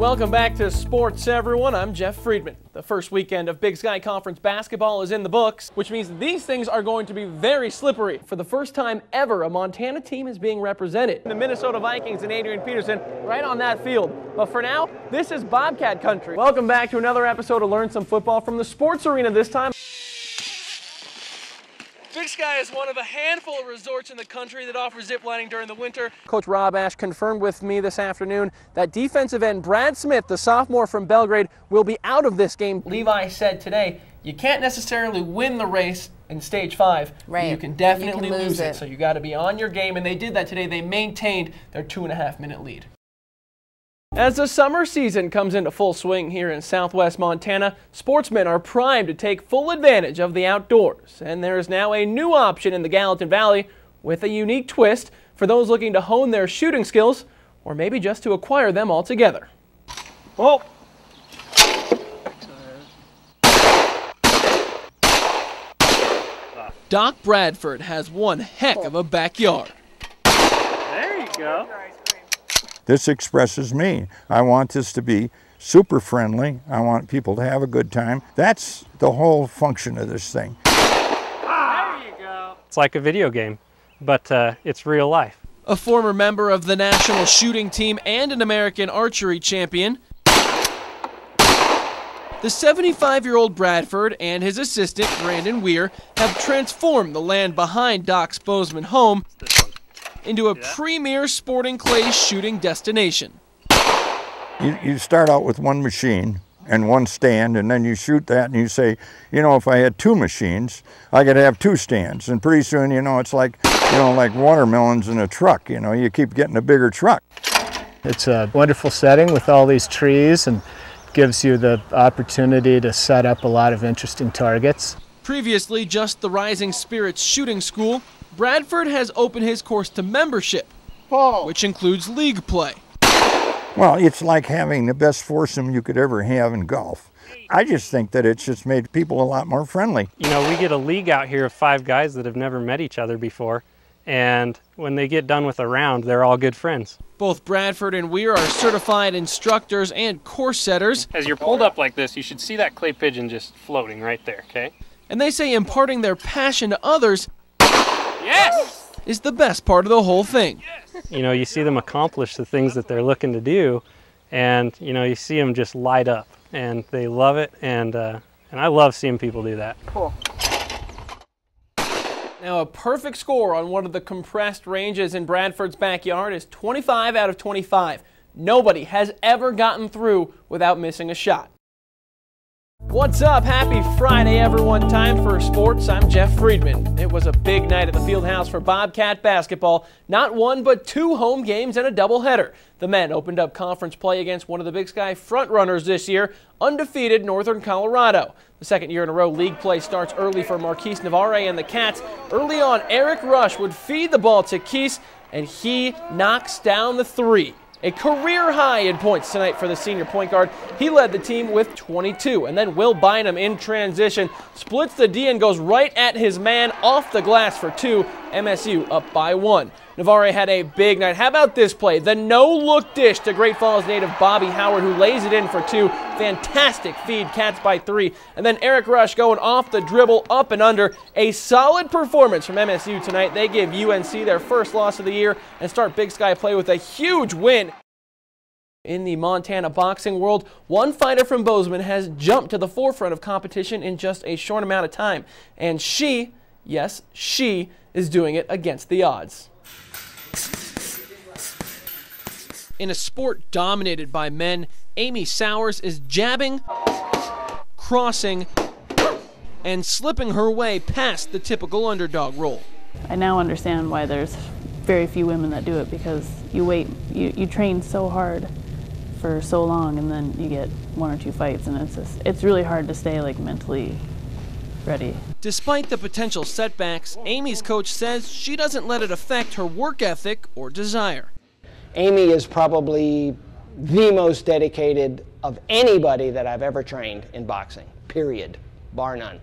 Welcome back to Sports, everyone. I'm Jeff Friedman. The first weekend of Big Sky Conference basketball is in the books, which means these things are going to be very slippery. For the first time ever, a Montana team is being represented. The Minnesota Vikings and Adrian Peterson right on that field. But for now, this is Bobcat country. Welcome back to another episode of Learn Some Football from the sports arena this time. Big Sky is one of a handful of resorts in the country that offer ziplining during the winter. Coach Rob Ash confirmed with me this afternoon that defensive end Brad Smith, the sophomore from Belgrade, will be out of this game. Levi said today, you can't necessarily win the race in stage 5. Right. You can definitely lose it. So you got to be on your game, and they did that today. They maintained their 2.5-minute lead. As the summer season comes into full swing here in southwest Montana, sportsmen are primed to take full advantage of the outdoors. And there is now a new option in the Gallatin Valley with a unique twist for those looking to hone their shooting skills or maybe just to acquire them altogether. Oh. Doc Bradford has one heck of a backyard. There you go. This expresses me. I want this to be super friendly. I want people to have a good time. That's the whole function of this thing. There you go. It's like a video game, but it's real life. A former member of the national shooting team and an American archery champion, the 75-year-old Bradford and his assistant, Brandon Weir, have transformed the land behind Doc's Bozeman home into a premier sporting clay shooting destination. You start out with one machine and one stand, and then you shoot that and you say, you know, if I had 2 machines, I could have 2 stands. And pretty soon, you know, it's like, you know, like watermelons in a truck. You know, you keep getting a bigger truck. It's a wonderful setting with all these trees and gives you the opportunity to set up a lot of interesting targets. Previously just the Rising Spirits Shooting School, Bradford has opened his course to membership, which includes league play. Well, it's like having the best foursome you could ever have in golf. I just think that it's just made people a lot more friendly. You know, we get a league out here of 5 guys that have never met each other before, and when they get done with a round, they're all good friends. Both Bradford and Weir are certified instructors and course setters. As you're pulled up like this, you should see that clay pigeon just floating right there, okay? And they say imparting their passion to others is the best part of the whole thing. You know, you see them accomplish the things that they're looking to do, and you know, you see them just light up, and they love it, and I love seeing people do that. Cool. Now, a perfect score on one of the compressed ranges in Bradford's backyard is 25 out of 25. Nobody has ever gotten through without missing a shot. What's up? Happy Friday, everyone. Time for sports. I'm Jeff Friedman. It was a big night at the Fieldhouse for Bobcat basketball. Not 1, but 2 home games and a doubleheader. The men opened up conference play against one of the Big Sky frontrunners this year, undefeated Northern Colorado. The second year in a row, league play starts early for Marquise Navarre and the Cats. Early on, Eric Rush would feed the ball to Keese, and he knocks down the 3. A career high in points tonight for the senior point guard. He led the team with 22. And then Will Bynum in transition splits the D and goes right at his man off the glass for 2. MSU up by 1. Navarre had a big night. How about this play? The no-look dish to Great Falls native Bobby Howard, who lays it in for 2. Fantastic feed, Cats by 3. And then Eric Rush going off the dribble, up and under. A solid performance from MSU tonight. They give UNC their first loss of the year and start Big Sky play with a huge win. In the Montana boxing world, one fighter from Bozeman has jumped to the forefront of competition in just a short amount of time. And she, yes, she, is doing it against the odds. In a sport dominated by men, Amy Sowers is jabbing, crossing, and slipping her way past the typical underdog role. I now understand why there's very few women that do it, because you train so hard for so long, and then you get 1 or 2 fights, and it's really hard to stay like mentally ready. Despite the potential setbacks, Amy's coach says she doesn't let it affect her work ethic or desire. Amy is probably the most dedicated of anybody that I've ever trained in boxing, period, bar none.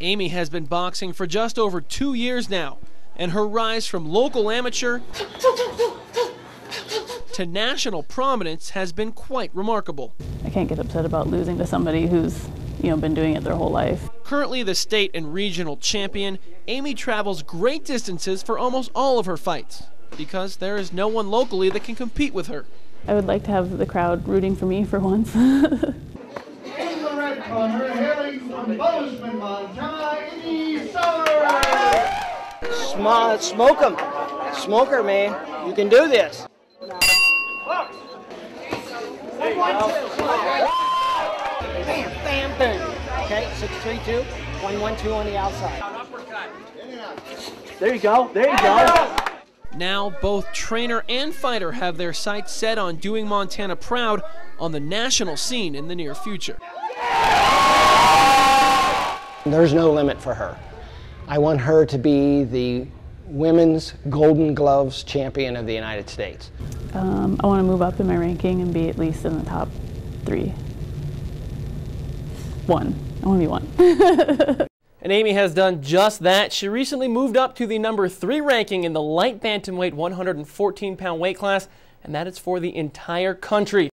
Amy has been boxing for just over 2 years now, and her rise from local amateur to national prominence has been quite remarkable. I can't get upset about losing to somebody who's, been doing it their whole life. Currently the state and regional champion, Amy travels great distances for almost all of her fights because there is no one locally that can compete with her. I would like to have the crowd rooting for me for once. In the red corner, hailing from Bozeman, Montana, Smoke 'em. Smoke her, man. You can do this. There you go. Bam, bam, boom. Okay, 6-3-2, 1-1-2 on the outside. There you go. There you go. Now, both trainer and fighter have their sights set on doing Montana proud on the national scene in the near future. There's no limit for her. I want her to be the women's Golden Gloves champion of the United States. I want to move up in my ranking and be at least in the top 3. 1. I want to be 1. And Amy has done just that. She recently moved up to the number 3 ranking in the light bantamweight 114-pound weight class, and that is for the entire country.